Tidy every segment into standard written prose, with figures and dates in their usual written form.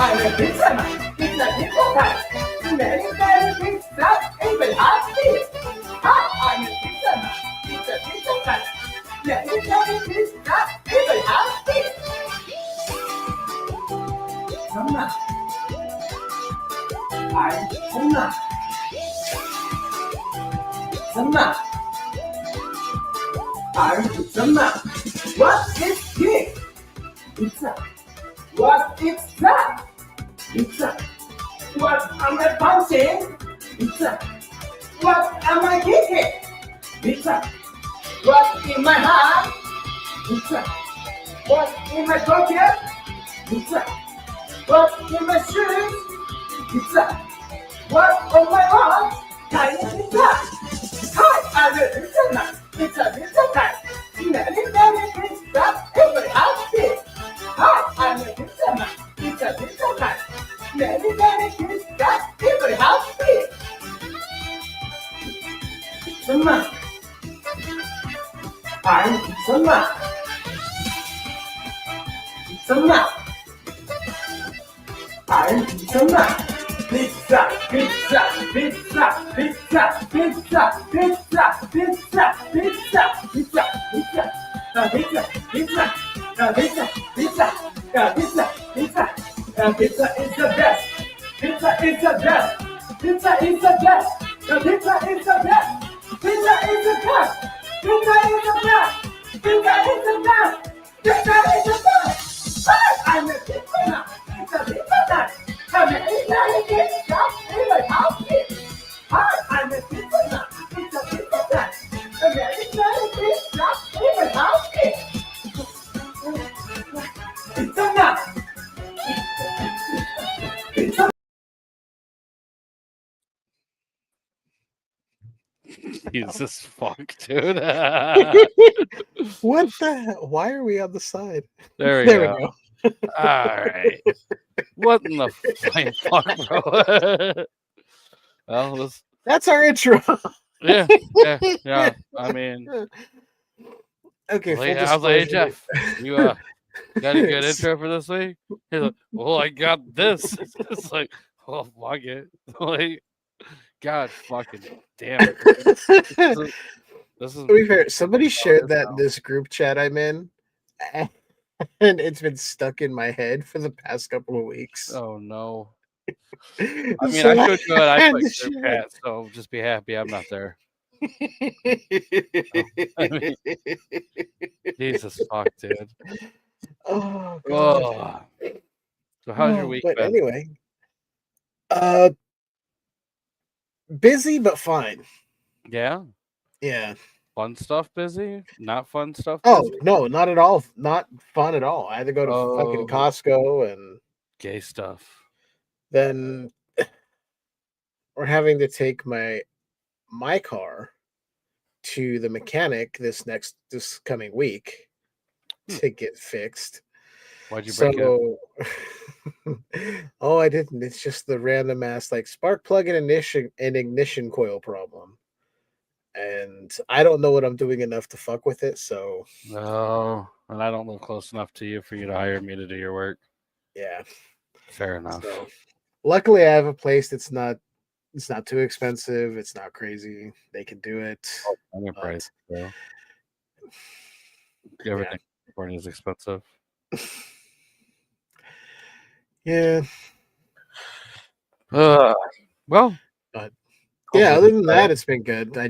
I'm a pizza man. Pizza time. Many pizza even happy. Hi, I'm a pizza man. Pizza time. Many pizza even happy. Summer. I'm summer. Summer. I'm summer. What is this? Pizza. What is that? Pizza. What am I bouncing? Pizza. What am I kicking? Pizza. What in my hand? Pizza. What in my pocket? Pizza. What in my shoes? Pizza. What on my arm? Tiny pizza. Hi, I'm a pizza man. Pizza time. Many pizza. Every outfit. Hi, I'm a pizza man. Pizza time. Many pizza. Every outfit. Summer. I'm summer. Summer. I'm summer. Pizza, pizza, pizza, pizza, pizza, pizza, pizza, pizza, pizza, pizza, pizza, pizza, pizza, pizza, pizza, pizza, pizza is the best. Pizza is the best. Pizza is the best. Pizza is the best. Pizza is the best. Pizza is the best. Pizza is the best. Pizza is the best. I'm a pizza man. Pizza man. I'm a pizza in my house. Hi, I'm a pizza man. Pizza man. I'm a pizza in my house. Pizza man. Pizza. Jesus fuck, dude. What the? Why are we on the side? There we There go. we go. All right. What in the flying fuck, bro? Well, this, That's our intro. yeah. I mean, Okay, full how's disclosure. AHF? You got a good intro for this week? He's like, well, I got this. It's like, oh, fuck it. Like, God fucking damn it. This is To be fair, somebody shared that in this group chat I'm in, and it's been stuck in my head for the past couple of weeks. Oh no. I mean, So I showed you what I had put to group share chat, so just be happy I'm not there. it. I mean, Jesus fuck, dude. Oh god. Oh. So how's your Oh, week but been? anyway, busy but fine. Yeah? Yeah. Fun stuff busy? Not fun stuff Oh busy? no, not at all. Not fun at all. I had to go to fucking Oh, Costco, and gay stuff. then we're having to take my car to the mechanic this coming week to get fixed. Why'd you break it? So, oh, I didn't. It's just the random ass like spark plug and ignition coil problem, and I don't know what I'm doing enough to fuck with it. So, Oh, and I don't live close enough to you for you to hire me to do your work. yeah. Fair enough. So, luckily, I have a place that's not. It's not too expensive. It's not crazy. They can do it. I'm but, price, so. Everything in California is expensive. Yeah. Well, But yeah, hopefully other than it's that, it's been good. I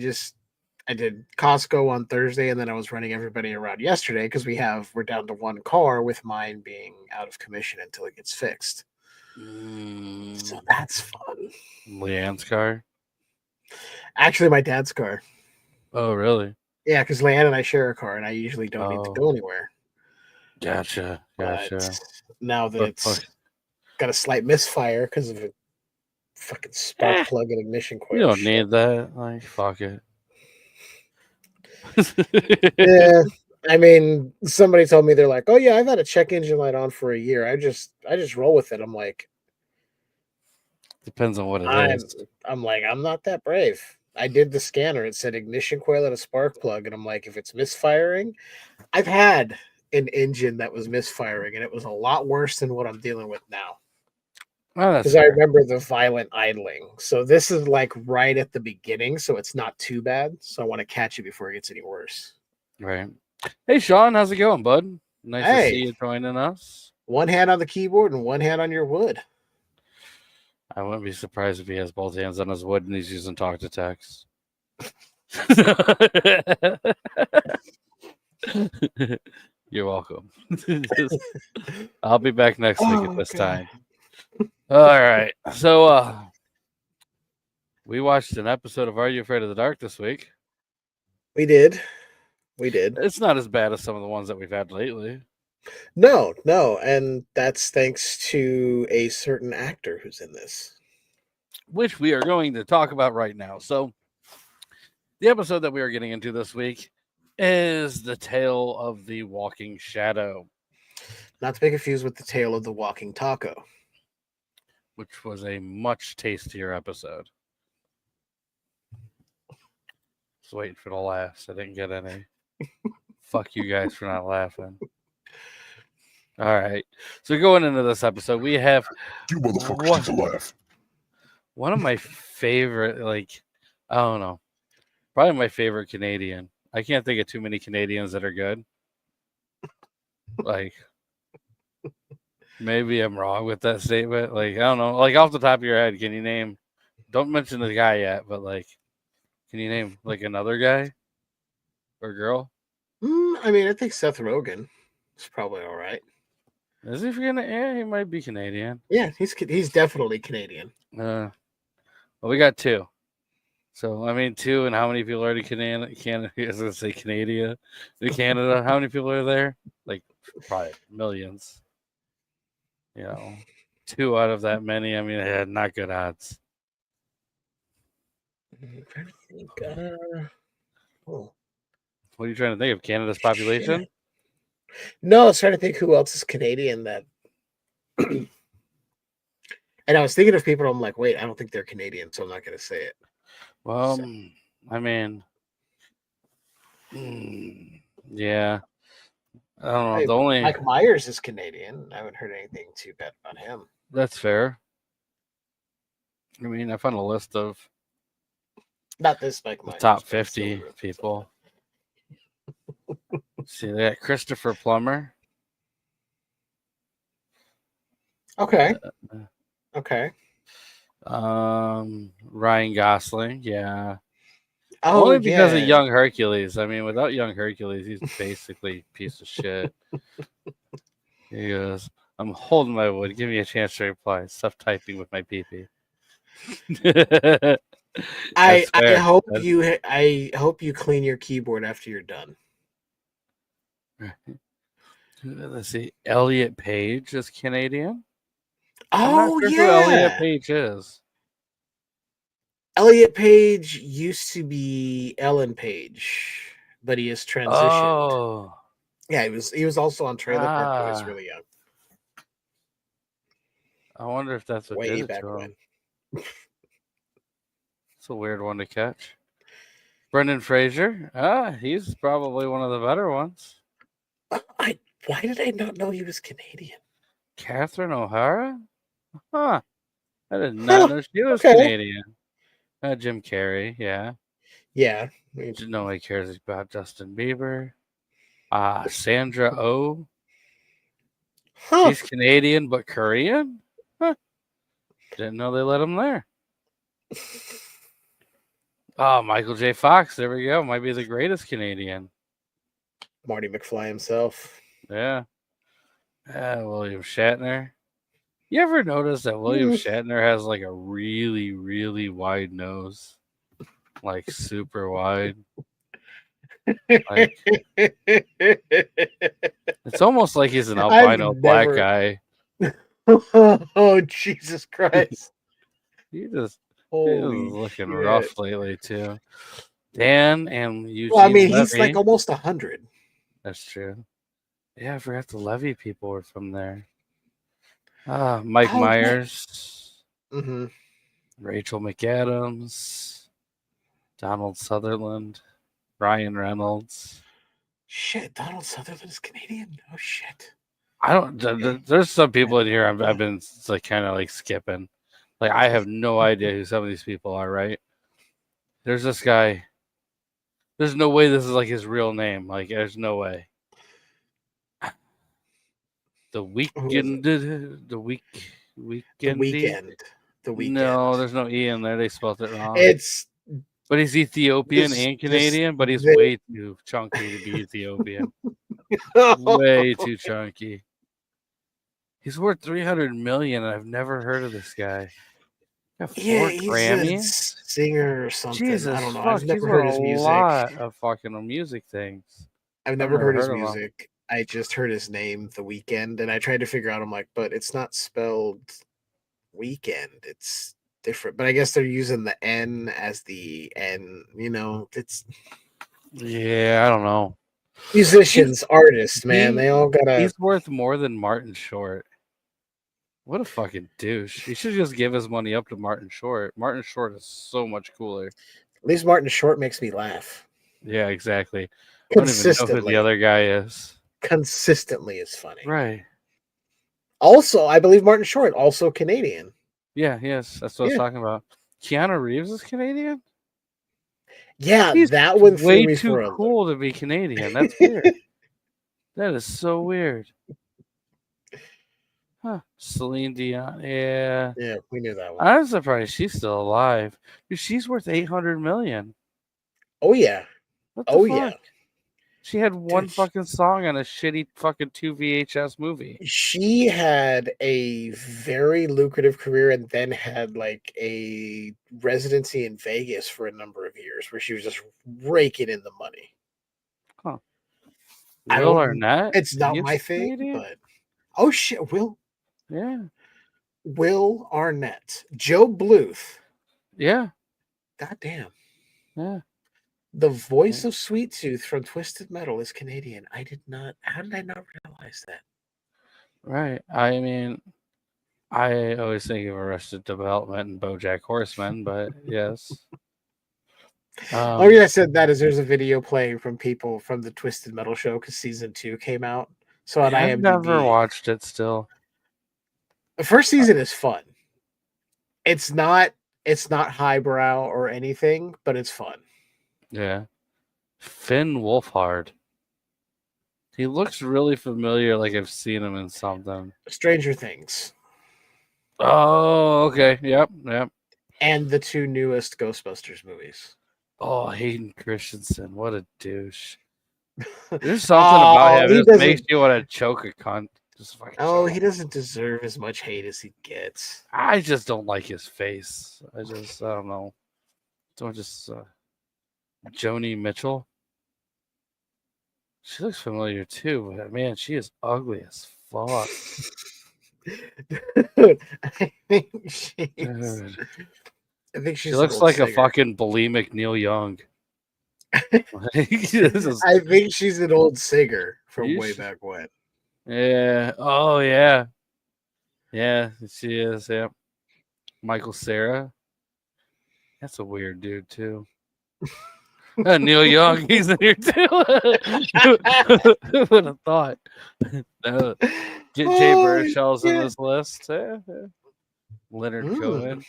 did Costco on Thursday, and then I was running everybody around yesterday because we're down to one car, with mine being out of commission until it gets fixed. So that's fun. Leanne's car. Actually, my dad's car. Oh, really? Yeah, because Leanne and I share a car, and I usually don't need to go anywhere. Gotcha. But now that it's got a slight misfire because of a fucking spark plug and ignition coil. You don't need that. Like, fuck it. Yeah. I mean, somebody told me, they're like, "Oh yeah, I've had a check engine light on for a year. I just roll with it." I'm like, depends on what it is. I'm like, I'm not that brave. I did the scanner. It said ignition coil and a spark plug, and I'm like, if it's misfiring, I've had an engine that was misfiring, and it was a lot worse than what I'm dealing with now. Oh, that's Because I fair. remember the violent idling. So this is like right at the beginning, so it's not too bad. So I want to catch it before it gets any worse. Right. Hey, Sean, how's it going, bud? Nice to see Hey, you joining us. one hand on the keyboard and one hand on your wood. I wouldn't be surprised if he has both hands on his wood and he's using talk to text. You're welcome. I'll be back next week at Oh, this God. time. All right. So we watched an episode of Are You Afraid of the Dark this week. We did. We did. It's not as bad as some of the ones that we've had lately. No, no. And that's thanks to a certain actor who's in this. Which we are going to talk about right now. So the episode that we are getting into this week is The Tale of the Walking Shadow, Not to be confused with the tale of the walking taco. which was a much tastier episode. Just waiting for the laughs. I didn't get any. Fuck you guys for not laughing. All right. So going into this episode, we have You motherfuckers need to laugh. one of my favorite, like, I don't know, probably my favorite Canadian. I can't think of too many Canadians that are good. Like, maybe I'm wrong with that statement. Like, I don't know. Like, off the top of your head, can you name, don't mention the guy yet, but like, can you name like another guy or girl? I mean, I think Seth Rogen is probably all right. Is he Canadian? Yeah, he might be Canadian. Yeah, he's definitely Canadian. Well, we got two. So, I mean, two, and how many people are in Canada? I was going to say Canada. In Canada, how many people are there? Like, probably millions. You know, two out of that many. I mean, not good odds. I'm trying to think. Oh. What are you trying to think of? Canada's population? Shit. No, I was trying to think who else is Canadian that. And I was thinking of people. I'm like, wait, I don't think they're Canadian, so I'm not going to say it. Well, So- I mean, yeah. I don't know. Hey, The only Mike Myers is Canadian. I haven't heard anything too bad about him. that's fair. I mean, I found a list of Not this Mike the Myers. top but 50 Silver. people. See, they got Christopher Plummer. Okay. Okay. Ryan Gosling, yeah. Oh, Only because of yeah. young Hercules. I mean, without young Hercules, he's basically a piece of shit. He goes, I'm holding my wood. Give me a chance to reply. Stop typing with my pee-pee. I fair. hope you clean your keyboard after you're done. Let's see. Elliot Page is Canadian. Oh, I'm not sure yeah. who Elliot Page is. Elliot Page used to be Ellen Page, but he has transitioned. Oh. Yeah, he was also on Trailer Park Boys Ah. really young. I wonder if that's what Way did it back to him. when. It's a weird one to catch. Brendan Fraser. He's probably one of the better ones. Why did I not know he was Canadian? Catherine O'Hara? Huh. I did not know she was okay. Canadian. Jim Carrey, yeah. Yeah. Nobody cares about Justin Bieber. Sandra Oh. Huh. She's Canadian but Korean? Huh. Didn't know they let him there. Michael J. Fox. There we go. Might be the greatest Canadian. Marty McFly himself. Yeah. William Shatner. You ever notice that William Shatner has like a really, really wide nose? Like super wide. Like, it's almost like he's an albino black guy. Oh, Jesus Christ. He's Holy looking shit. rough lately too. Dan and Eugene Well, I mean, Levy. he's like almost 100. That's true. Yeah, I forgot the Levy people were from there. Mike Myers. Mm-hmm. Rachel McAdams. Donald Sutherland. Ryan Reynolds. Shit, Donald Sutherland is Canadian? Oh, shit. I don't. There's some people in here I've been like kind of like skipping. Like I have no idea who some of these people are. Right? There's this guy. There's no way this is like his real name. Like there's no way. The Who is weekend. it? The The weekendy. Weekend. The Weekend. No, there's no E in there. They spelled it wrong. It's But he's Ethiopian this and Canadian, but he's this way too chunky to be Ethiopian. Way too chunky. He's worth 300 million, and I've never heard of this guy. Got 4 he's a Grammys. singer or something. Jesus, I don't know. fuck, I've he's never worth heard his a music. lot of fucking music things. I've never heard his of him. music. I just heard his name, The Weekend, and I tried to figure out. I'm like, but it's not spelled Weekend. It's different. But I guess they're using the N as the N. You know, it's Yeah, I don't know. musicians, artists, man. They all gotta. He's worth more than Martin Short. What a fucking douche. He should just give his money up to Martin Short. Martin Short is so much cooler. At least Martin Short makes me laugh. Yeah, exactly. I don't even know who the other guy is. Consistently is funny. Right. Also, I believe Martin Short, also Canadian. Yeah, yes. That's what I was talking about. Keanu Reeves is Canadian? Yeah, He's that one threw way me too for a loop. cool to be Canadian. That's weird. That is so weird. Huh. Celine Dion. Yeah. Yeah, we knew that one. I'm surprised she's still alive. Dude, she's worth 800 million. Oh yeah. What the Oh fuck? yeah. She had one Dude, fucking song on a shitty fucking 2 VHS movie. She had a very lucrative career and then had like a residency in Vegas for a number of years where she was just raking in the money. Huh. I Will don't- Arnett? It's not He's my thing, Canadian? but oh shit, Yeah. Will Arnett, Joe Bluth. Yeah. God damn. Yeah. The voice of Sweet Tooth from Twisted Metal is Canadian. How did I not realize that? Right. I mean, I always think of Arrested Development and BoJack Horseman, but yes. Oh yeah, I said that is there's a video playing from people from the Twisted Metal show because season 2 came out. So on I've IMDb, never watched it still. the first season is fun. It's not highbrow or anything, but it's fun. Yeah. Finn Wolfhard. He looks really familiar, like I've seen him in something. Stranger Things. Oh, okay. Yep. And the 2 newest Ghostbusters movies. Oh, Hayden Christensen. What a douche. There's something about him he that just makes you want to choke a cunt. Just fucking he doesn't deserve as much hate as he gets. I just don't like his face. I don't know. Joni Mitchell. She looks familiar too, but man, she is ugly as fuck. Dude, I think She she looks like a fucking bulimic Neil Young. I think she's an old singer from way back when. Yeah. Oh yeah. Yeah, she is. Yeah. Michael Cera. That's a weird dude too. Neil Young, he's in here too. Who would have thought? No. Jay Burchell's in this list. Yeah. Leonard Cohen.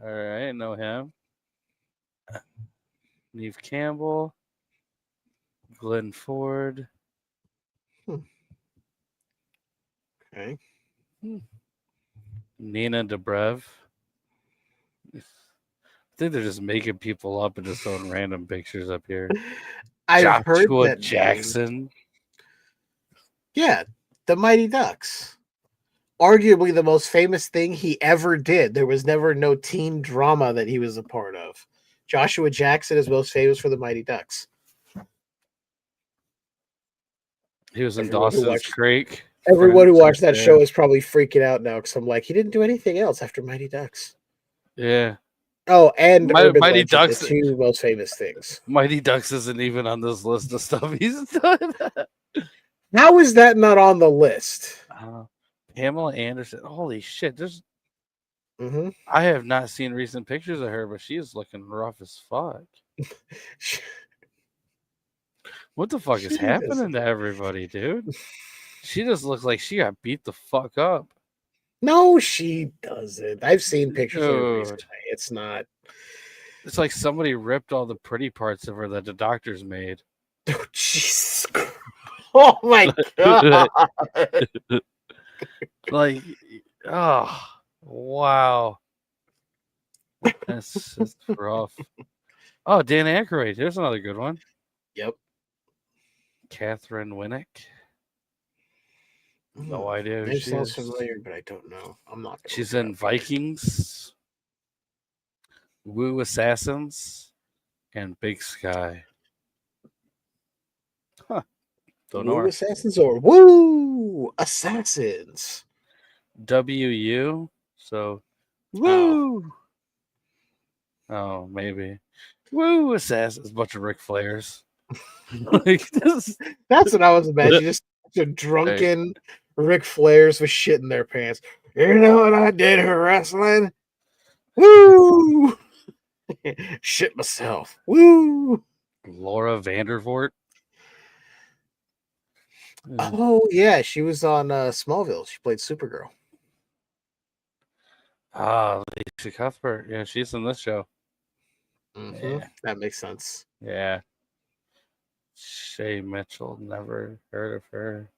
All right, know him. Neve Campbell. Glenn Ford. Okay. Nina Dobrev. I think they're just making people up and just throwing random pictures up here. I've heard that Jackson. Name. Yeah, the Mighty Ducks. Arguably the most famous thing he ever did. There was never no teen drama that he was a part of. Joshua Jackson is most famous for the Mighty Ducks. He was in Dawson's Creek. Everyone who watched that show is probably freaking out now because I'm like, he didn't do anything else after Mighty Ducks. Yeah. Oh, and Urban Mighty Legend, Ducks, the 2 most famous things. Mighty Ducks isn't even on this list of stuff he's done. How is that not on the list? Pamela Anderson. Holy shit. Mm-hmm. I have not seen recent pictures of her, but she is looking rough as fuck. What the fuck is happening to everybody, dude? She just looks like she got beat the fuck up. No, she doesn't. I've seen pictures of her Dude. recently. It's not. It's like somebody ripped all the pretty parts of her that the doctors made. Oh, Jesus Christ. Oh my god. Like, oh, wow. That's just rough. Oh, Dan Aykroyd. There's another good one. Yep. Catherine Winnick. No idea who Name she sounds is. familiar, but I don't know. I'm not. She's in Vikings, Woo Assassins, and Big Sky. Huh. Don't know Woo her. Assassins or Woo Assassins. WU. So, woo. Oh, maybe. Woo Assassins. A bunch of Ric Flairs. Like, this, That's what I was imagining. Just a drunken Ric Flairs with shit in their pants. You know what I did for wrestling? Woo! Shit myself. Woo! Laura Vandervoort. Oh yeah, she was on Smallville. She played Supergirl. Ah, Lisa Cuthbert. Yeah, she's in this show. Yeah. That makes sense. Yeah. Shay Mitchell. Never heard of her.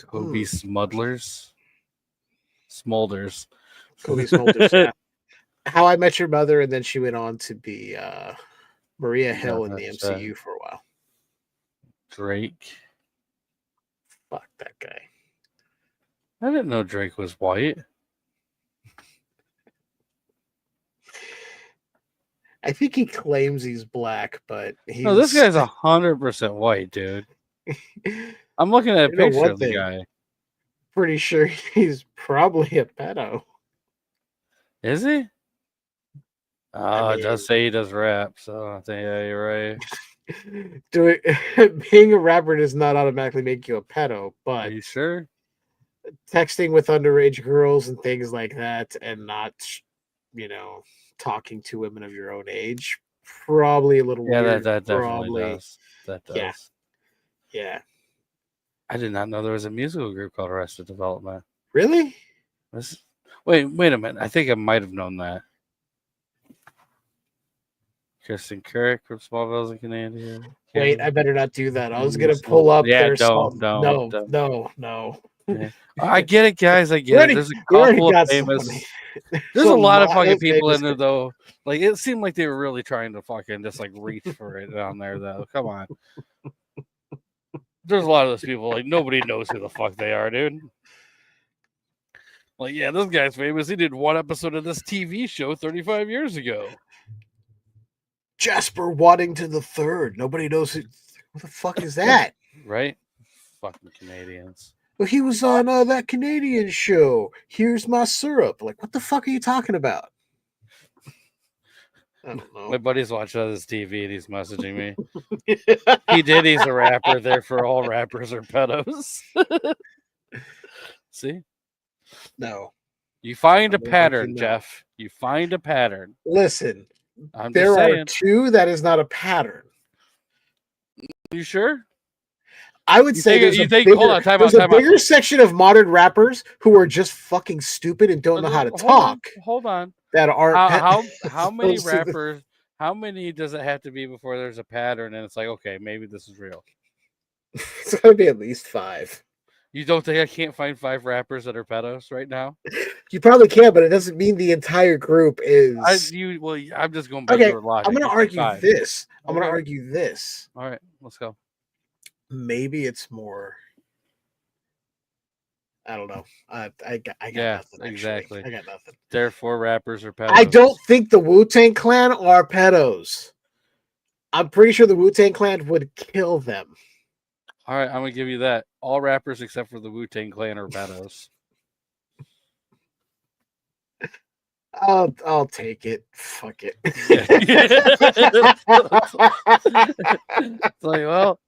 Kobe Smudlers. Smolders. Kobe Smulders. Yeah. How I Met Your Mother, and then she went on to be Maria Hill in the MCU for a while. Drake. Fuck that guy. I didn't know Drake was white. I think he claims he's black, but he's... No, this guy's 100% white, dude. I'm looking at a picture of the guy. Pretty sure he's probably a pedo. Is he? Oh, it does say he does rap, so I think, yeah, you're right. Being a rapper does not automatically make you a pedo, but Are you sure? texting with underage girls and things like that, and not, talking to women of your own age, probably a little weird. That definitely does. That does. Yeah. I did not know there was a musical group called Arrested Development. Really? Wait a minute. I think I might have known that. Kristen Kirk from Smallville's a Canadian. Wait, I better not do that. I was gonna pull up their song. No. Yeah. I get it, guys. I get it. There's a couple of famous. There's a lot of fucking people in there, though. Like, it seemed like they were really trying to fucking just like reach for it down there, though. Come on. There's a lot of those people. Like, nobody knows who the fuck they are, dude. Like, yeah, this guy's famous. He did one episode of this TV show 35 years ago. Jasper Waddington III. Nobody knows who the fuck is that. Right? Fucking Canadians. Well, he was on that Canadian show. Here's My Syrup. Like, what the fuck are you talking about? I don't know. My buddy's watching this TV and he's messaging me. He's a rapper. Therefore, all rappers are pedos. See? No. You find a pattern, Jeff. You find a pattern. Listen, I'm there just saying. are two that is not a pattern. You sure? I would say there's a bigger section of modern rappers who are just fucking stupid and don't know how to talk. Hold on. That are how many rappers? How many does it have to be before there's a pattern and it's like, okay, maybe this is real? It's gotta be at least 5. You don't think I can't find 5 rappers that are pedos right now? You probably can, but it doesn't mean the entire group is. I'm just going back to your logic. I'm going to argue 5. this. I'm going to argue this. All right, let's go. Maybe it's more. I don't know. I got nothing. Exactly. I got nothing. Therefore, rappers are pedos. I don't think the Wu-Tang Clan are pedos. I'm pretty sure the Wu-Tang Clan would kill them. All right, I'm gonna give you that. All rappers except for the Wu-Tang Clan are pedos. I'll take it. Fuck it. It's like, well,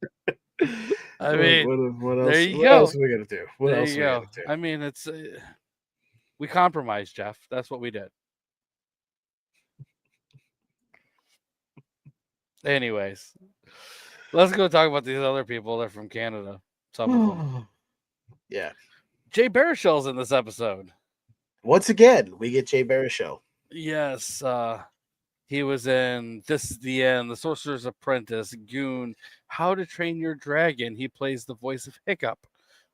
I mean, what else? There you what go. else are we gonna do? What there else you are we go. gonna do? I mean, it's we compromised, Jeff. That's what we did. Anyways, let's go talk about these other people that are from Canada. Some of them. Yeah. Jay Baruchel's in this episode. Once again, we get Jay Baruchel. Yes, he was in This Is the End, The Sorcerer's Apprentice, Goon, How to Train Your Dragon. He plays the voice of Hiccup.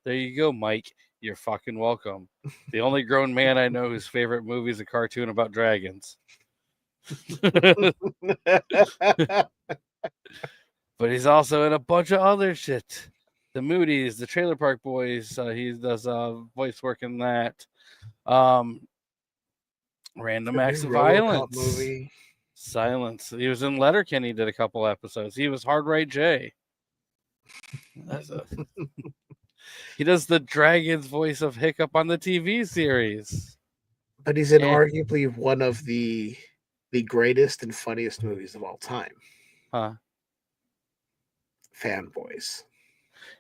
There you go, Mike. You're fucking welcome. The only grown man I know whose favorite movie is a cartoon about dragons. But he's also in a bunch of other shit. The Moody's, the Trailer Park Boys. He does voice work in that. Random Acts of Violence movie. Silence. He was in Letterkenny. Did a couple episodes. He was Hard Right Jay. He does the dragon's voice of Hiccup on the TV series. But he's in arguably one of the greatest and funniest movies of all time. Huh? Fanboys.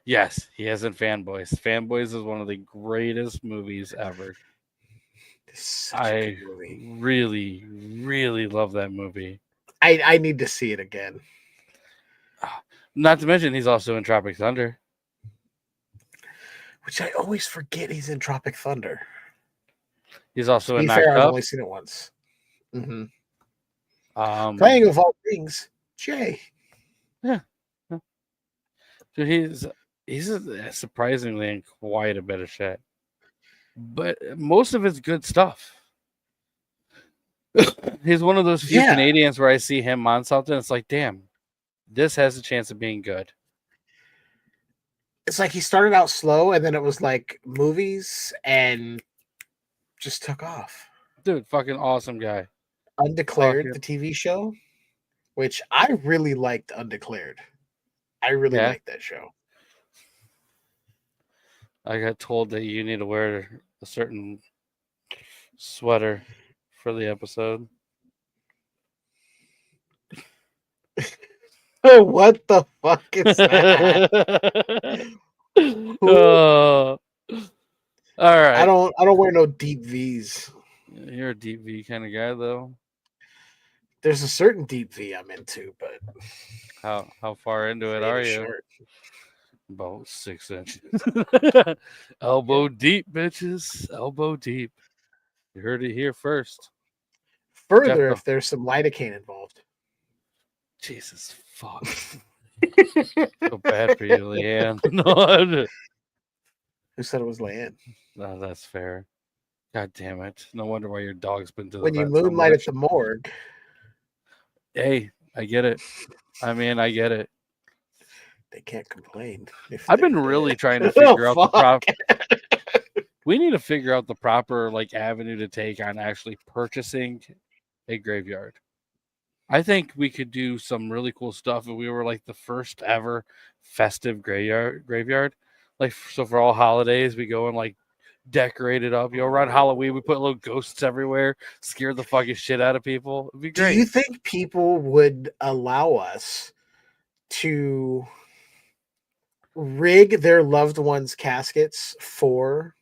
Yes, he is in Fanboys. Fanboys is one of the greatest movies ever. I really, really love that movie. I need to see it again. Not to mention, he's also in Tropic Thunder. Which I always forget he's in Tropic Thunder. He's also in Knocked Up. I've Up. only seen it once. Mm-hmm. Playing of all things, Jay. Yeah. Dude, he's surprisingly in quite a bit of shit. But most of it's good stuff. He's one of those few Canadians where I see him on something. It's like, damn, this has a chance of being good. It's like he started out slow, and then it was like movies, and just took off. Dude, fucking awesome guy. Undeclared, the TV show, which I really liked. Undeclared, I really liked that show. I got told that you need to wear a certain sweater for the episode. What the fuck is that? All right. I don't wear no deep V's. You're a deep V kind of guy, though. There's a certain deep V I'm into, but how far into it are you? Short. About 6 inches. Elbow deep, bitches. Elbow deep. You heard it here first. Further, if there's some lidocaine involved. Jesus fuck. So bad for you, Leanne. No, who said it was Leanne? No, that's fair. God damn it. No wonder why your dog's been to the when you vet moonlight so at the morgue. Hey, I get it. I mean, I get it. They can't complain. I've been really trying to figure out the proper. We need to figure out the proper avenue to take on actually purchasing a graveyard. I think we could do some really cool stuff if we were the first ever festive graveyard. So for all holidays, we go and decorate it up. Around Halloween, we put little ghosts everywhere, scare the fucking shit out of people. It'd be great. Do you think people would allow us to rig their loved ones' caskets for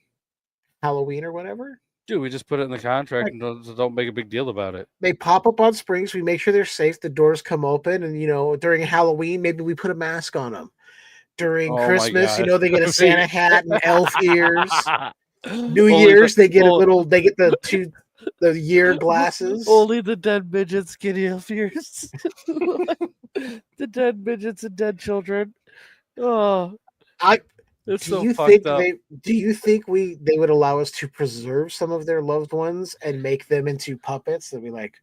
Halloween or whatever? Dude, we just put it in the contract and don't make a big deal about it. They pop up on springs. We make sure they're safe. The doors come open, and during Halloween, maybe we put a mask on them. During Christmas, they get a Santa hat and elf ears. New Year's, they get the year glasses. Only the dead midgets get elf ears. The dead midgets and dead children. Oh, it's so fucked up. Do you think they would allow us to preserve some of their loved ones and make them into puppets? They'd be like,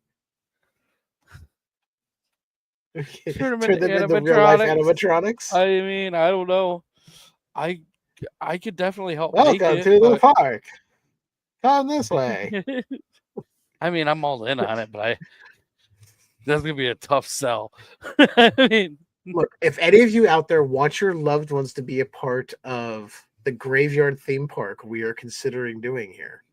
turn them into real life animatronics. I mean, I don't know. I could definitely help. Welcome to the park. Come this way. I mean, I'm all in on it, but that's gonna be a tough sell. I mean. Look, if any of you out there want your loved ones to be a part of the graveyard theme park we are considering doing here,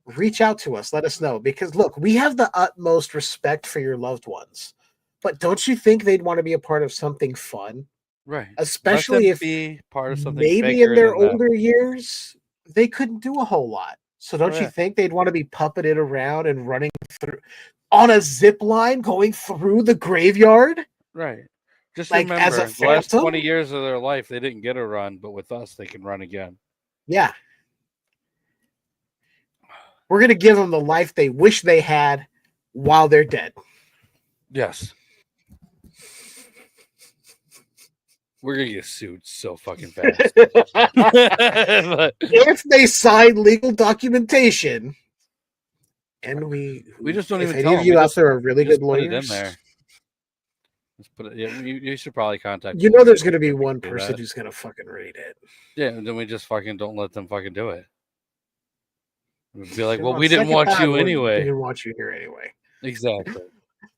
reach out to us. Let us know. Because, look, we have the utmost respect for your loved ones. But don't you think they'd want to be a part of something fun? Right. Especially if be part of something maybe in their older years, they couldn't do a whole lot. So don't you think they'd want to be puppeted around and running through on a zip line going through the graveyard? Right. Just like, as a remember, the last phantom? 20 years of their life, they didn't get a run, but with us, they can run again. Yeah. We're going to give them the life they wish they had while they're dead. Yes. We're going to get sued so fucking fast. But If they sign legal documentation, and we just don't if even any tell of them. you We out just, there are really just good put it in lawyers, there. Just put it. Yeah, you should probably contact. you know there's going to be one do person that. who's going to fucking read it. Yeah, and then we just fucking don't let them fucking do it. We'd be like, And well, on we didn't second want thought, you we anyway. didn't want you here anyway. Exactly.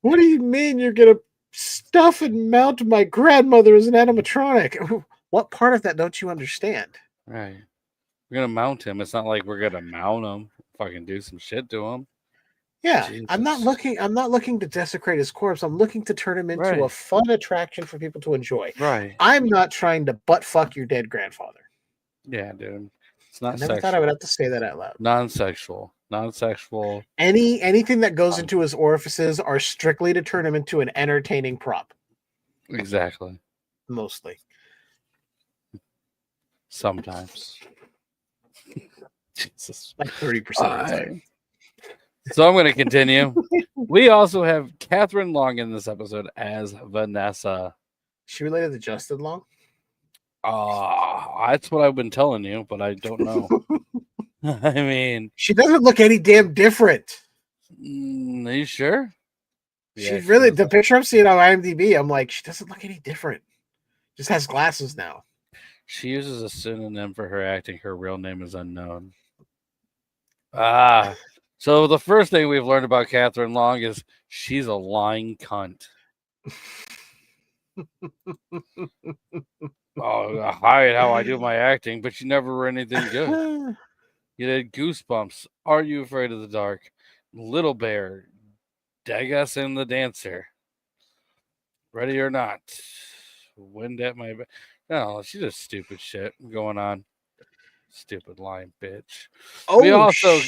What do you mean you're going to stuff and mount my grandmother as an animatronic? What part of that don't you understand? Right. We're gonna mount him. It's not like we're gonna mount him. Fucking do some shit to him. Yeah, Jesus. I'm not looking to desecrate his corpse. I'm looking to turn him into a Right. fun attraction for people to enjoy. Right. I'm not trying to butt fuck your dead grandfather. Yeah, dude. It's I not never sexual. thought I would have to say that out loud. Non-sexual. Non-sexual. Anything that goes into his orifices are strictly to turn him into an entertaining prop. Exactly. Mostly. Sometimes. Jesus. Like 30% of the time. So I'm gonna continue. We also have Catherine Long in this episode as Vanessa. She related to Justin Long? That's what I've been telling you, but I don't know. I mean, she doesn't look any damn different. Are you sure? She really, the picture I'm seeing on IMDb, I'm like, she doesn't look any different. Just has glasses now. She uses a synonym for her acting. Her real name is unknown. So the first thing we've learned about Catherine Long is she's a lying cunt. Hide how I do my acting, but you never were anything good. You did Goosebumps, Are You Afraid of the Dark, Little Bear, Dagas and the Dancer, Ready or Not, Wind at My Back. No, she does stupid shit going on. Stupid lying bitch. Oh, we also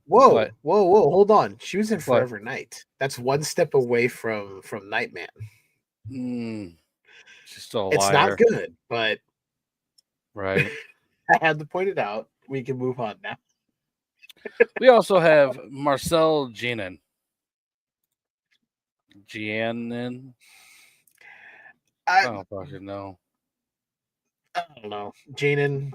whoa, hold on. She was in Forever Night. That's one step away from Nightman. She's still a it's liar. not good, but right. I had to point it out. We can move on now. We also have Marcel Jeanin. Giannin? I don't fucking know. I don't know. Janin.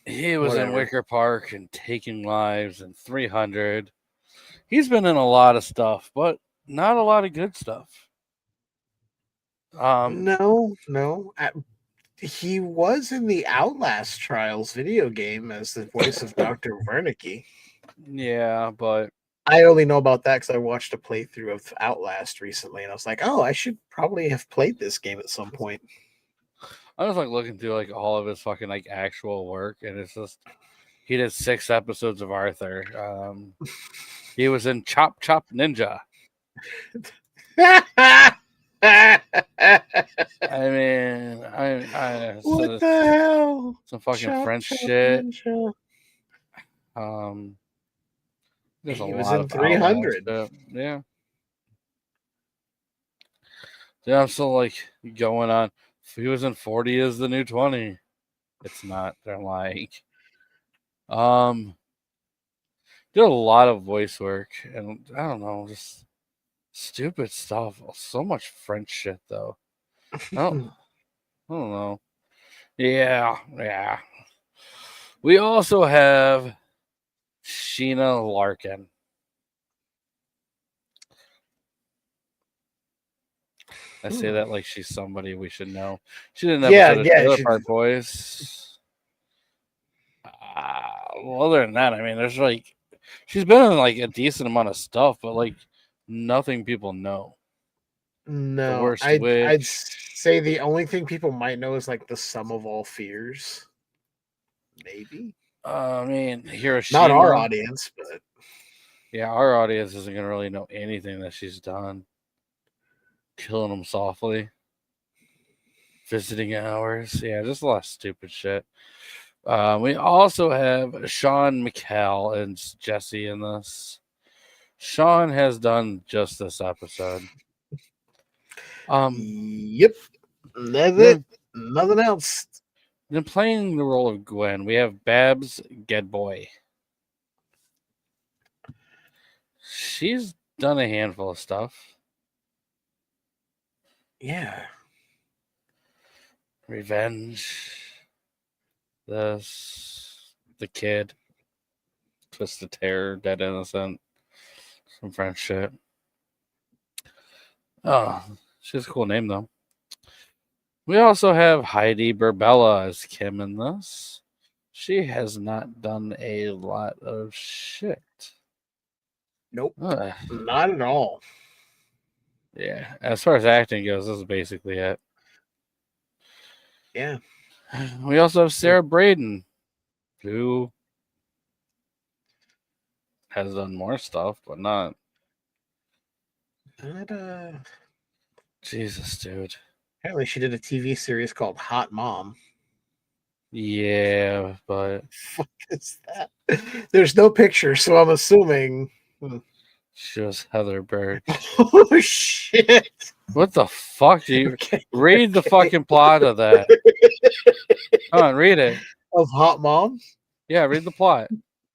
He was in Wicker Park and Taking Lives and 300. He's been in a lot of stuff, but not a lot of good stuff. No. He was in the Outlast Trials video game as the voice of Dr. Wernicke. Yeah, but I only know about that because I watched a playthrough of Outlast recently, and I was like, "Oh, I should probably have played this game at some point." I was like looking through like all of his fucking like actual work, and it's just he did 6 episodes of Arthur. He was in Chop Chop Ninja. I mean, what the hell? Some fucking French shit. Ninja. There's a lot of 300. Yeah. Yeah, I'm still like going on. He was in 40 is the new 20. It's not. They're lying. Did a lot of voice work, and I don't know, just stupid stuff. So much French shit though. I don't know. Yeah. We also have Sheena Larkin. I say that like she's somebody we should know. She did an episode of Trailer Park Boys. Well, other than that, I mean, there's like she's been in like a decent amount of stuff, but like nothing people know. No, I'd say the only thing people might know is like the Sum of All Fears. Maybe. I mean, Hiroshima. Not our audience, but yeah, our audience isn't gonna really know anything that she's done. Killing Them Softly, Visiting Hours, yeah, just a lot of stupid shit. We also have Sean McCall and Jesse in this. Sean has done just this episode. Yep. That's it. Then, Nothing else. then playing the role of Gwen, we have Babs Gedboy. She's done a handful of stuff. Yeah. Revenge. The Kid. Twisted Terror. Dead Innocent. Some French shit. Oh, she has a cool name, though. We also have Heidi Berbella as Kim in this. She has not done a lot of shit. Nope. Ugh. Not at all. Yeah, as far as acting goes, this is basically it. Yeah. We also have Sarah Braden, who has done more stuff, but not. Jesus, dude. Apparently, she did a TV series called Hot Mom. Yeah, but What is that? There's no picture, so I'm assuming. she was Heather Birch. Oh shit! What the fuck? Do you Okay, read the fucking plot of that? Come on, read it. of Hot Mom. Yeah, read the plot.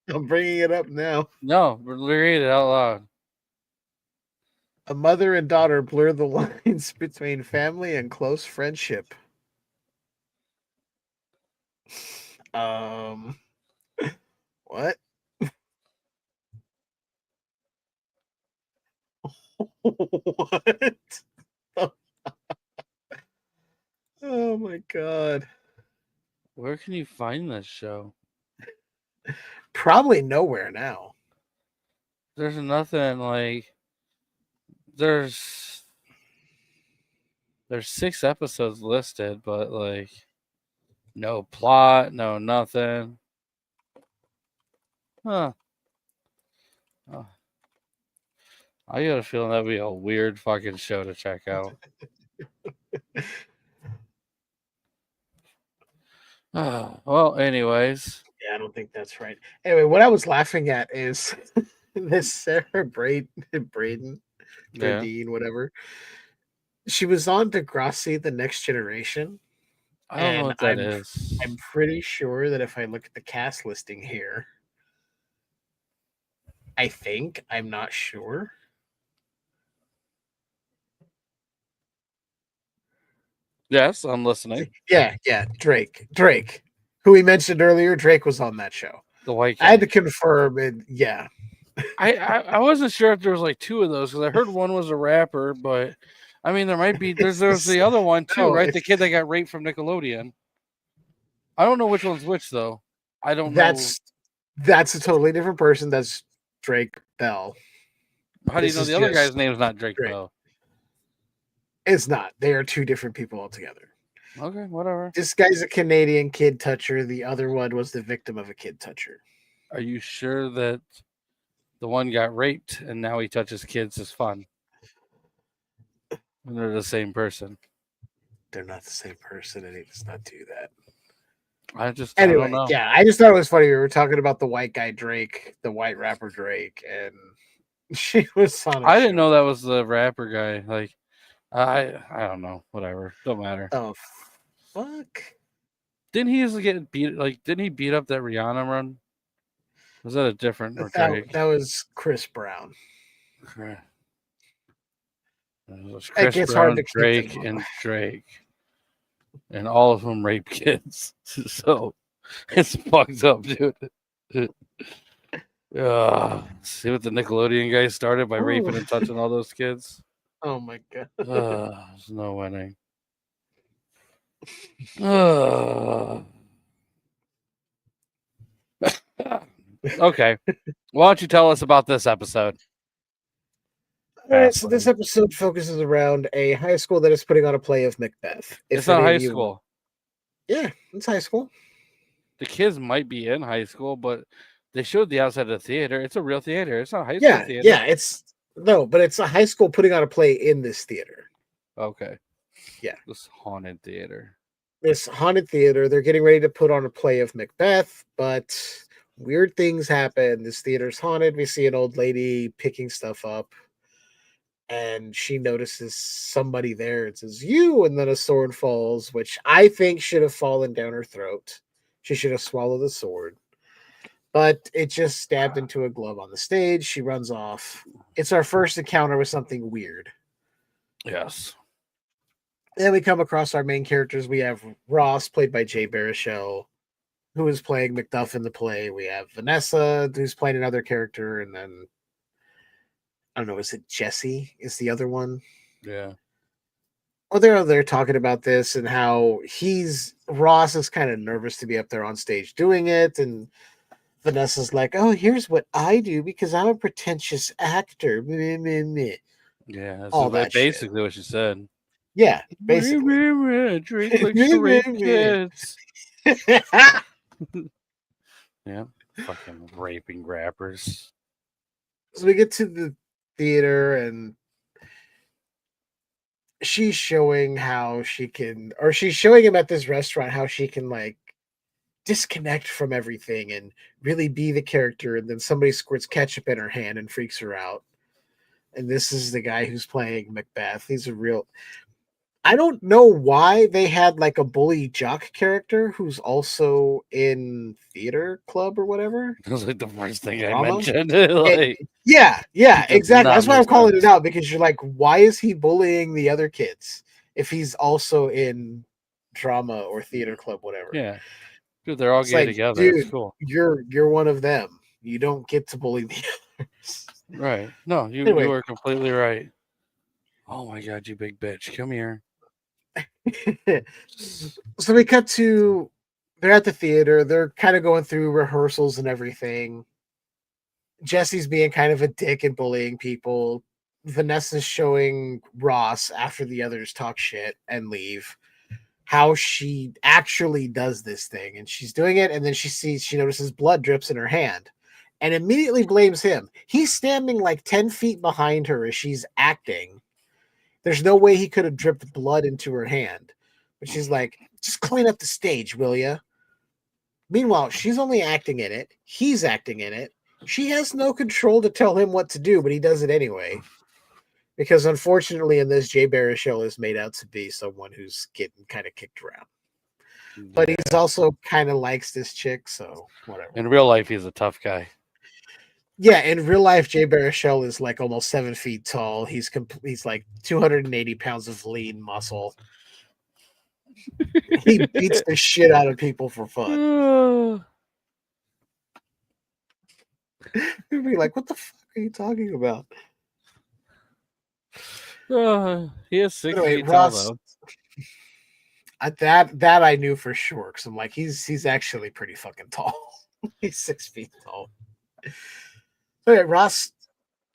I'm bringing it up now. No, read it out loud. A mother and daughter blur the lines between family and close friendship. What? What? Oh my god. Where can you find this show? Probably nowhere now. There's nothing like. There's 6 episodes listed, but like no plot, no nothing. Huh. Oh. I got a feeling that'd be a weird fucking show to check out. Well, anyways. Yeah, I don't think that's right. Anyway, what I was laughing at is this Sarah Braden, Yeah. whatever. She was on Degrassi, The Next Generation. I don't know what that is. I'm pretty sure that if I look at the cast listing here, I'm not sure. Yes, I'm listening. Yeah, Drake, who we mentioned earlier. Drake was on that show. The white guy. I had to confirm it. Yeah, I wasn't sure if there was like 2 of those because I heard one was a rapper, but I mean there might be. There's the other one too, No, right? The kid that got raped from Nickelodeon. I don't know which one's which though. I don't know. That's a totally different person. That's Drake Bell. How do you This know is the other just guy's name's not Drake Drake. Bell? It's not. They are 2 different people altogether. Okay, whatever. This guy's a Canadian kid toucher. The other one was the victim of a kid toucher. Are you sure that the one got raped and now he touches kids is fun? And they're the same person. They're not the same person, and he does not do that. I don't know. Yeah, I just thought it was funny. We were talking about the white guy Drake, the white rapper Drake, and she was on. I didn't know that was the rapper guy. Like, I don't know. Whatever. Don't matter. Oh, fuck! Didn't he usually get beat? Like, didn't he beat up that Rihanna run? Was that a different or Drake? That was Chris Brown. It was It Chris gets Brown, hard to keep Drake, them and Drake, and all of them rape kids. So it's fucked up, dude. See what the Nickelodeon guys started by raping and touching all those kids. Oh my god! There's no winning. Okay, why don't you tell us about this episode? All right, so this episode focuses around a high school that is putting on a play of Macbeth. It's not high school. Yeah, it's high school. The kids might be in high school, but they showed the outside of the theater. It's a real theater. It's not a high school theater. Yeah, it's a high school putting on a play in this theater. Okay. Yeah. This haunted theater. They're getting ready to put on a play of Macbeth, but weird things happen. This theater's haunted. We see an old lady picking stuff up. and she notices somebody there. It says you, and then a sword falls, which I think should have fallen down her throat. She should have swallowed the sword, but it just stabbed into a glove on the stage. She runs off. It's our first encounter with something weird. Yes. Then we come across our main characters. We have Ross, played by Jay Baruchel, who is playing Macduff in the play. We have Vanessa, who's playing another character, and then I don't know, is it Jesse? Is the other one? Yeah. Oh, they're talking about this and how Ross is kind of nervous to be up there on stage doing it, and Vanessa's like, "Oh, here's what I do because I'm a pretentious actor." Meh, meh, meh. Yeah. That's All that shit. basically what she said. Yeah, basically. Drink like straight kids. Yeah. Fucking raping rappers. So we get to the theater and she's showing how she's showing him at this restaurant how she can like disconnect from everything and really be the character. And then somebody squirts ketchup in her hand and freaks her out. And this is the guy who's playing Macbeth. He's a real. I don't know why they had like a bully jock character who's also in theater club or whatever. That was like the first thing I Drama? mentioned. Like, Yeah, does exactly. not That's why I'm make calling sense. it out, because you're like, why is he bullying the other kids if he's also in drama or theater club, whatever? Yeah. Dude, they're all It's gay like, together. dude, It's cool. you're one of them. You don't get to bully the others. Right. No, you Anyway. are completely right. Oh my god, you big bitch. Come here. So we cut to they're at the theater. They're kind of going through rehearsals and everything. Jesse's being kind of a dick and bullying people. Vanessa's showing Ross after the others talk shit and leave how she actually does this thing. And she's doing it, and then she notices blood drips in her hand and immediately blames him. He's standing like 10 feet behind her as she's acting. There's no way he could have dripped blood into her hand. But she's like, just clean up the stage, will ya? Meanwhile, she's only acting in it. He's acting in it. She has no control to tell him what to do, but he does it anyway. Because unfortunately, in this, Jay Baruchel is made out to be someone who's getting kind of kicked around. But he's also kind of likes this chick, so whatever. In real life, he's a tough guy. Yeah, in real life, Jay Baruchel is like almost 7 feet tall. He's like 280 pounds of lean muscle. He beats the shit out of people for fun. You'd be like, what the fuck are you talking about? He is 6 Anyway, feet Ross, tall, though. that I knew for sure, because I'm like, he's actually pretty fucking tall. He's 6 feet tall. Okay, Ross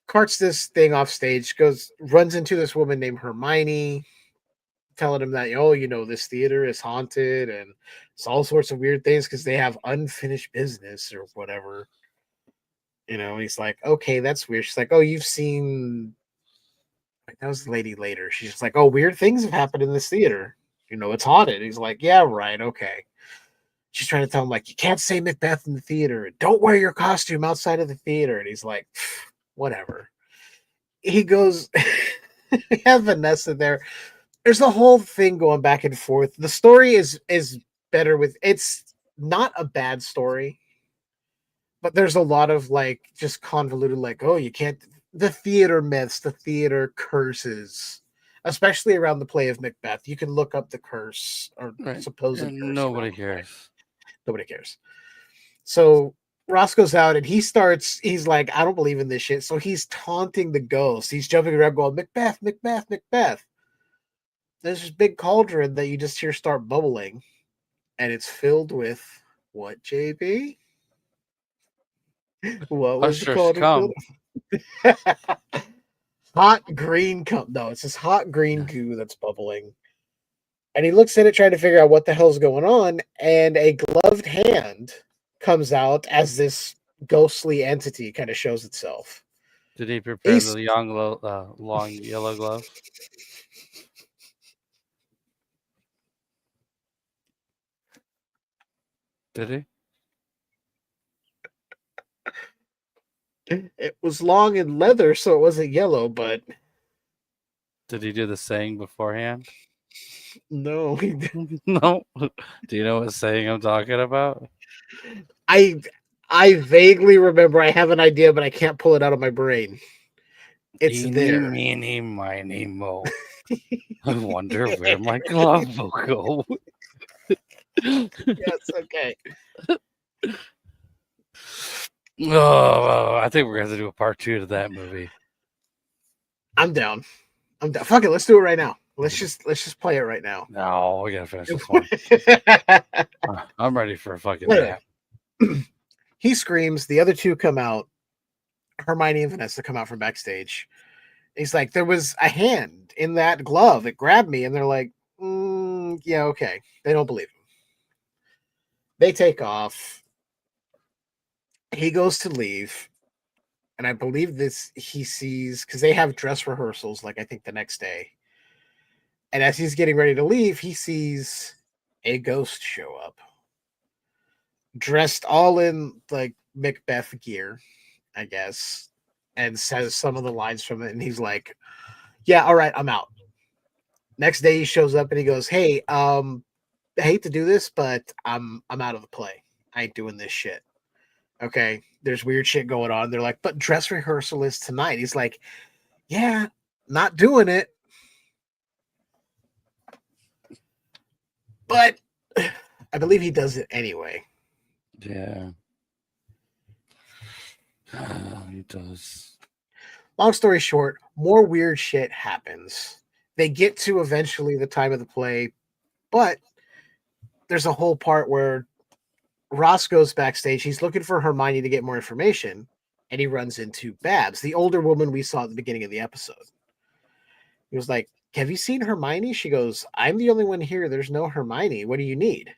carts this thing off stage, runs into this woman named Hermione, telling him that, this theater is haunted and it's all sorts of weird things because they have unfinished business or whatever. He's like, okay, that's weird. She's like, oh, you've seen. That was the lady later. She's just like, oh, weird things have happened in this theater. It's haunted. He's like, yeah, right, okay. She's trying to tell him, like, you can't say Macbeth in the theater. Don't wear your costume outside of the theater. And he's like, whatever. He goes, we have Vanessa there. There's a whole thing going back and forth. The story is better it's not a bad story, but there's a lot of like just convoluted, like, oh, you can't, the theater myths, the theater curses, especially around the play of Macbeth. You can look up the curse or supposed curse. Nobody cares. Nobody cares. So Ross goes out and he's like, I don't believe in this shit. So he's taunting the ghost. He's jumping around going, Macbeth, Macbeth, Macbeth. There's this big cauldron that you just hear start bubbling. And it's filled with what, JB? What was the cauldron? Hot green cum. No, it's this hot green goo that's bubbling. And he looks at it trying to figure out what the hell's going on. And a gloved hand comes out as this ghostly entity kind of shows itself. Did he prepare the long yellow glove? Did he? It was long and leather, so it wasn't yellow, but Did he do the saying beforehand? No, No. Do you know what saying I'm talking about? I vaguely remember. I have an idea, but I can't pull it out of my brain. It's Eeny, there. meeny, miny, mo. I wonder where my glove will go. Yes, okay. Oh, I think we're gonna have to do a part 2 to that movie. I'm down. Fuck it, let's do it right now. Let's just play it right now. No, we gotta finish this one. I'm ready for a fucking Later. nap. He screams. The other two come out. Hermione and Vanessa come out from backstage. He's like, there was a hand in that glove. It grabbed me. And they're like, yeah, okay. They don't believe him. They take off. He goes to leave. And I believe he sees, because they have dress rehearsals, like I think the next day. And as he's getting ready to leave, he sees a ghost show up. Dressed all in like Macbeth gear, I guess. And says some of the lines from it. And he's like, yeah, all right, I'm out. Next day he shows up and he goes, hey, I hate to do this, but I'm out of the play. I ain't doing this shit. Okay, there's weird shit going on. They're like, but dress rehearsal is tonight. He's like, yeah, not doing it. But I believe he does it anyway. Yeah. He does. Long story short, more weird shit happens. They get to eventually the time of the play, but there's a whole part where Ross goes backstage. He's looking for Hermione to get more information, and he runs into Babs, the older woman we saw at the beginning of the episode. He was like, have you seen Hermione? She goes, I'm the only one here. There's no Hermione. What do you need?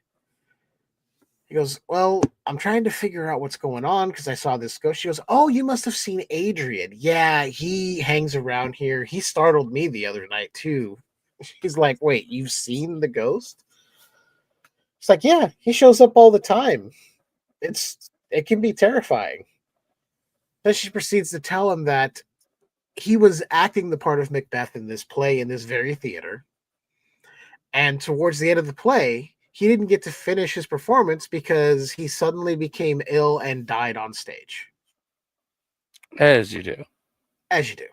He goes, well, I'm trying to figure out what's going on because I saw this ghost. She goes, oh, you must have seen Adrian. Yeah, he hangs around here. He startled me the other night, too. He's like, wait, you've seen the ghost? It's like, yeah, he shows up all the time. It can be terrifying. Then she proceeds to tell him that he was acting the part of Macbeth in this play in this very theater. And towards the end of the play, he didn't get to finish his performance because he suddenly became ill and died on stage. As you do. As you do.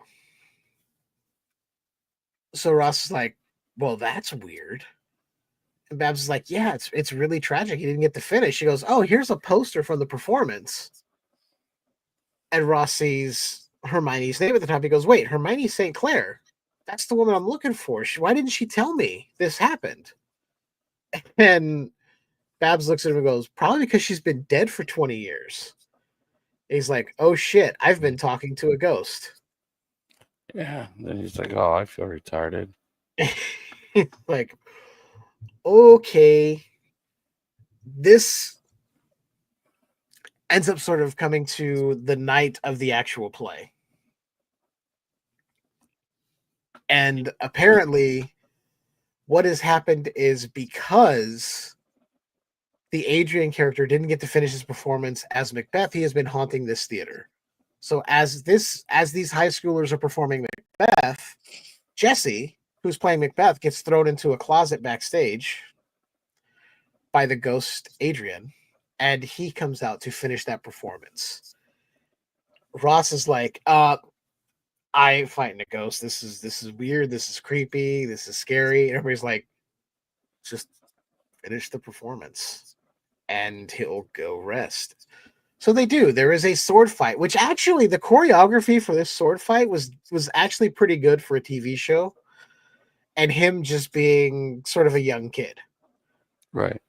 So Ross is like, well, that's weird. And Babs is like, yeah, it's really tragic. He didn't get to finish. She goes, oh, here's a poster from the performance. And Ross sees Hermione's name at the top. He goes, wait, Hermione St. Clair. That's the woman I'm looking for. Why didn't she tell me this happened? And Babs looks at him and goes, probably because she's been dead for 20 years. He's like, oh shit, I've been talking to a ghost. Yeah. Then he's like, oh, I feel retarded. Like, okay. This ends up sort of coming to the night of the actual play. And apparently, what has happened is because the Adrian character didn't get to finish his performance as Macbeth, he has been haunting this theater. So as these high schoolers are performing Macbeth, Jesse, who's playing Macbeth, gets thrown into a closet backstage by the ghost Adrian, and he comes out to finish that performance. Ross is like, I ain't fighting a ghost. This is weird. This is creepy. This is scary. And everybody's like, just finish the performance and he'll go rest. So they do. There is a sword fight, which actually the choreography for this sword fight was actually pretty good for a TV show. And him just being sort of a young kid. Right.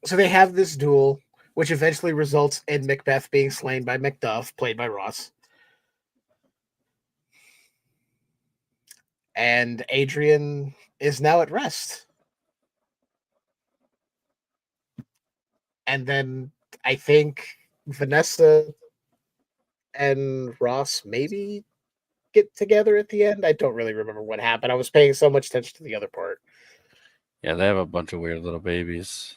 So they have this duel, which eventually results in Macbeth being slain by Macduff, played by Ross. And Adrian is now at rest. And then I think Vanessa and Ross maybe get together at the end. I don't really remember what happened. I was paying so much attention to the other part. Yeah, they have a bunch of weird little babies.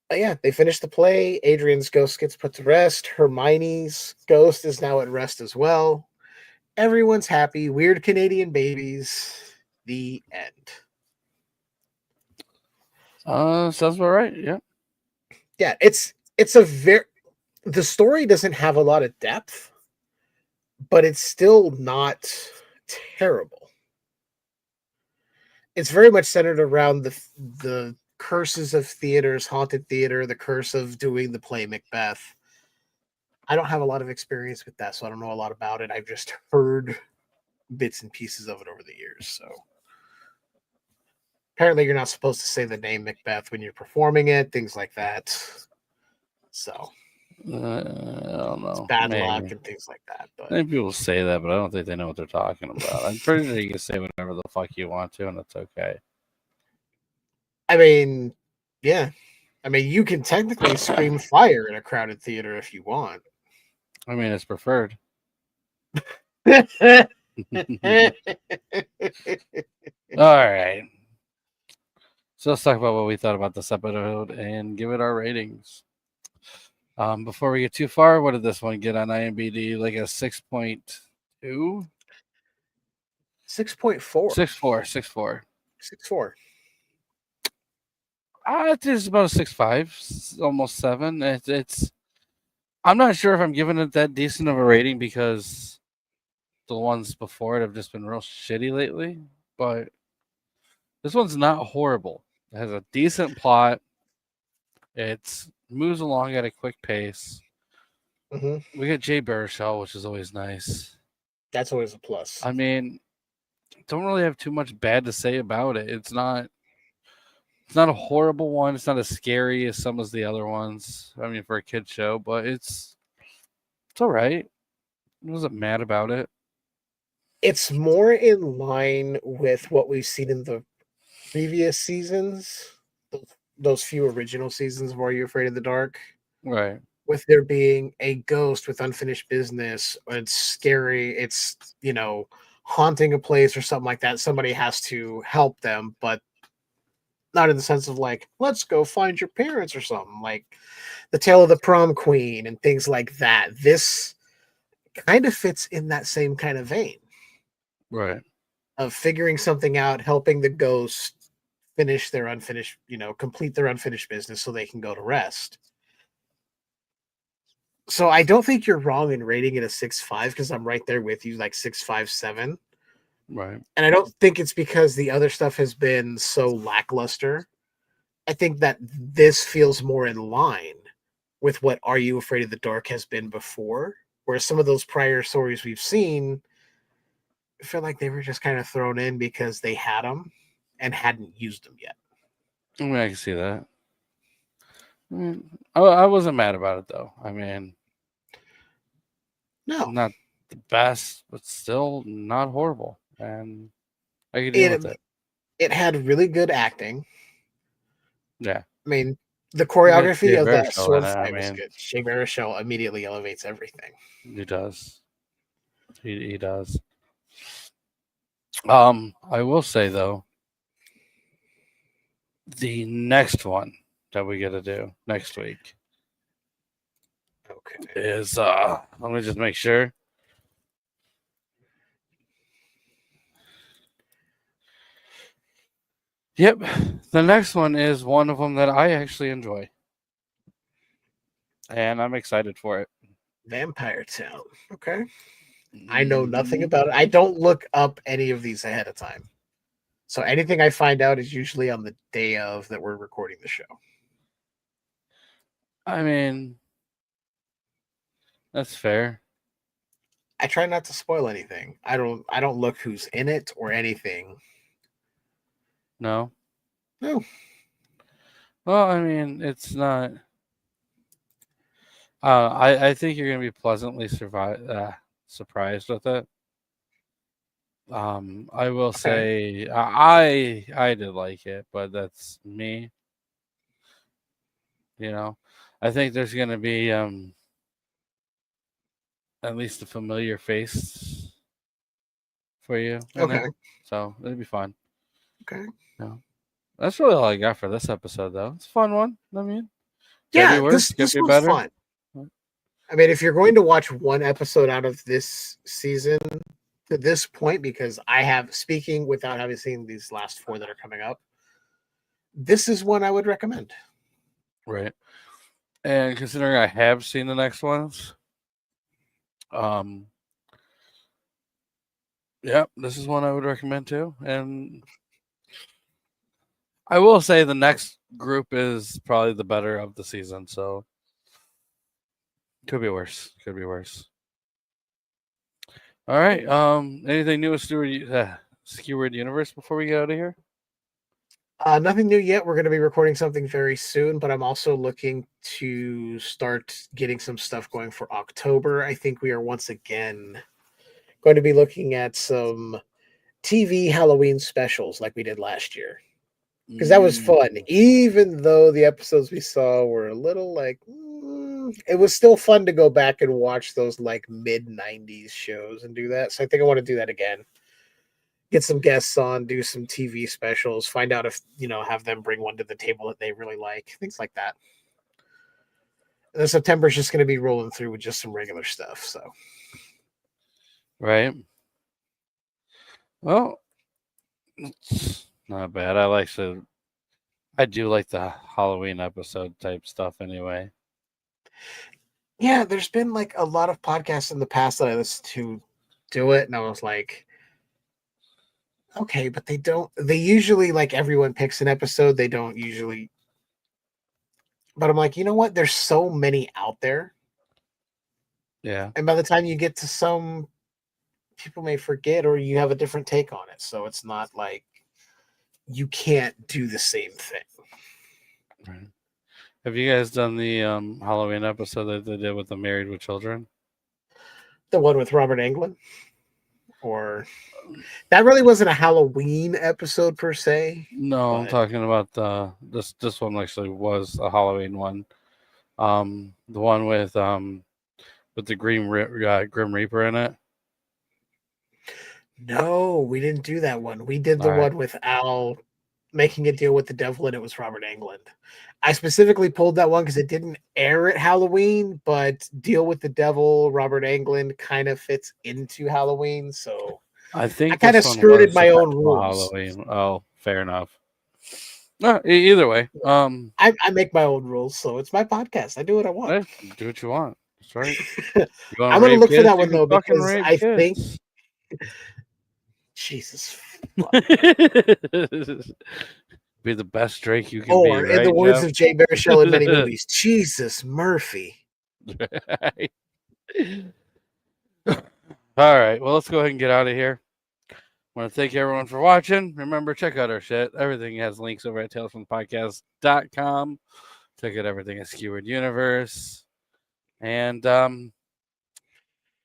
But yeah, they finish the play. Adrian's ghost gets put to rest. Hermione's ghost is now at rest as well. Everyone's happy. Weird Canadian babies. The end. Sounds about right. Yeah. Yeah, it's a very the story doesn't have a lot of depth, but it's still not terrible. It's very much centered around the curses of theaters, haunted theater, the curse of doing the play Macbeth. I don't have a lot of experience with that, so I don't know a lot about it. I've just heard bits and pieces of it over the years. So apparently you're not supposed to say the name Macbeth when you're performing it, things like that. So I don't it's know. bad Maybe. luck and things like that. I But think people say that, but I don't think they know what they're talking about. I'm pretty sure you can say whatever the fuck you want to, and it's okay. I mean, yeah. I mean, you can technically scream fire in a crowded theater if you want. I mean, it's preferred. All All right. So let's talk about what we thought about this episode and give it our ratings. Before we get too far, what did this one get on IMDb? Like a 6.2? 6.4. 6.4. 6.4. It's about a 6.5, almost 7. It's. I'm not sure if I'm giving it that decent of a rating because the ones before it have just been real shitty lately. But this one's not horrible. It has a decent plot. It moves along at a quick pace. Mm-hmm. We get Jay Baruchel, which is always nice. That's always a plus. I mean, don't really have too much bad to say about it. It's not a horrible one. It's not as scary as some of the other ones. I mean, for a kid show, but it's all right. I wasn't mad about it. It's more in line with what we've seen in the previous seasons, those few original seasons of Are You Afraid of the Dark? Right. With there being a ghost with unfinished business, it's scary, it's, haunting a place or something like that. Somebody has to help them, but not in the sense of like, let's go find your parents or something, like the Tale of the Prom Queen and things like that. This kind of fits in that same kind of vein. Right. Of figuring something out, helping the ghost finish their unfinished, complete their unfinished business so they can go to rest. So I don't think you're wrong in rating it a 6.5 because I'm right there with you, like 6.5, 7. Right. And I don't think it's because the other stuff has been so lackluster. I think that this feels more in line with what Are You Afraid of the Dark has been before, whereas some of those prior stories we've seen, I feel like they were just kind of thrown in because they had them and hadn't used them yet. I mean, I can see that. I wasn't mad about it though. I mean, No, not the best, but still not horrible, and I could deal with it. It had really good acting. Yeah. I mean, the choreography of that Baruchel sword in it, fight was good. Jay Baruchel immediately elevates everything. He does. He does. I will say though, the next one that we get to do next week Okay. is let me just make sure. Yep, the next one is one of them that I actually enjoy, and I'm excited for it. Vampire Town. Okay. I know nothing about it. I don't look up any of these ahead of time. So anything I find out is usually on the day of that we're recording the show. I mean, that's fair. I try not to spoil anything. I don't look who's in it or anything. No. No. Well, I mean, it's not. I think you're gonna be pleasantly surprised with it. I will say I did like it, but that's me. I think there's gonna be at least a familiar face for you. Okay. So it'll be fun. Okay. No. That's really all I got for this episode, though. It's a fun one. I mean, yeah, this was better. Fun. I mean, if you're going to watch one episode out of this season, to this point, because I have, speaking without having seen these last 4 that are coming up, this is one I would recommend. Right. And considering I have seen the next ones, yeah, this is one I would recommend too. And I will say the next group is probably the better of the season, so could be worse. Could be worse. All right. Anything new with Skewered Universe before we get out of here? Nothing new yet. We're going to be recording something very soon, but I'm also looking to start getting some stuff going for October. I think we are once again going to be looking at some TV Halloween specials like we did last year. Because that was fun. Even though the episodes we saw were a little like, it was still fun to go back and watch those like mid-90s shows and do that. So I think I want to do that again. Get some guests on, do some TV specials, find out if, have them bring one to the table that they really like, things like that. And then September is just going to be rolling through with just some regular stuff. So, right. Well, it's not bad. I do like the Halloween episode type stuff anyway. Yeah, there's been like a lot of podcasts in the past that I listened to do it, and I was like, okay, but they usually, like, everyone picks an episode. They don't usually, but I'm like, you know what? There's so many out there. Yeah. And by the time you get to some, people may forget or you have a different take on it. So it's not like you can't do the same thing. Right. Have you guys done the Halloween episode that they did with the Married with Children? The one with Robert Englund? Or that really wasn't a Halloween episode per se. No, I'm talking about this one actually was a Halloween one. The one with the Grim Reaper in it. No, we didn't do that one. We did the one with Al making a deal with the devil, and it was Robert Englund. I specifically pulled that one because it didn't air at Halloween, but Deal with the Devil, Robert Englund kind of fits into Halloween. So I think I kind of skirted my own rules. Halloween. Oh, fair enough. No, either way. I make my own rules, so it's my podcast. I do what I want. Hey, do what you want. That's right. I'm going to look for that one, though, because I think... Jesus. Be the best Drake you can be. Or, in the words of Jay Baruchel in many movies, Jesus Murphy. All right. Well, let's go ahead and get out of here. I want to thank everyone for watching. Remember, check out our shit. Everything has links over at talesfromthepodcast.com. Check out everything at Skewered Universe. And,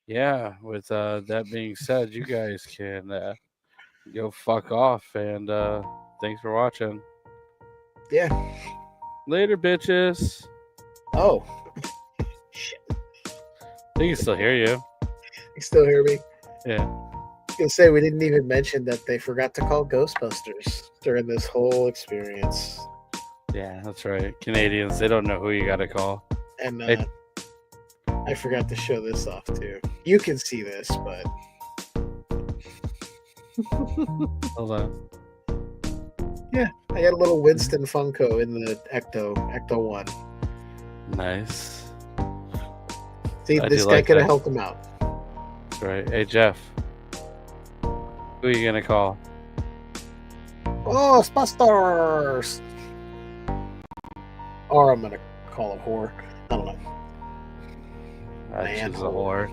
yeah, with that being said, you guys can go fuck off. And thanks for watching. Yeah. Later, bitches. Oh. Shit. They can still hear you. You still hear me? Yeah. I was going to say, we didn't even mention that they forgot to call Ghostbusters during this whole experience. Yeah, that's right. Canadians, they don't know who you got to call. And I forgot to show this off, too. You can see this, but... Hold on. Yeah, I got a little Winston Funko in the Ecto 1. Nice. See, this guy could have helped him out. That's right. Hey, Jeff. Who are you going to call? Ghostbusters! Or I'm going to call a whore. I don't know. She's a whore.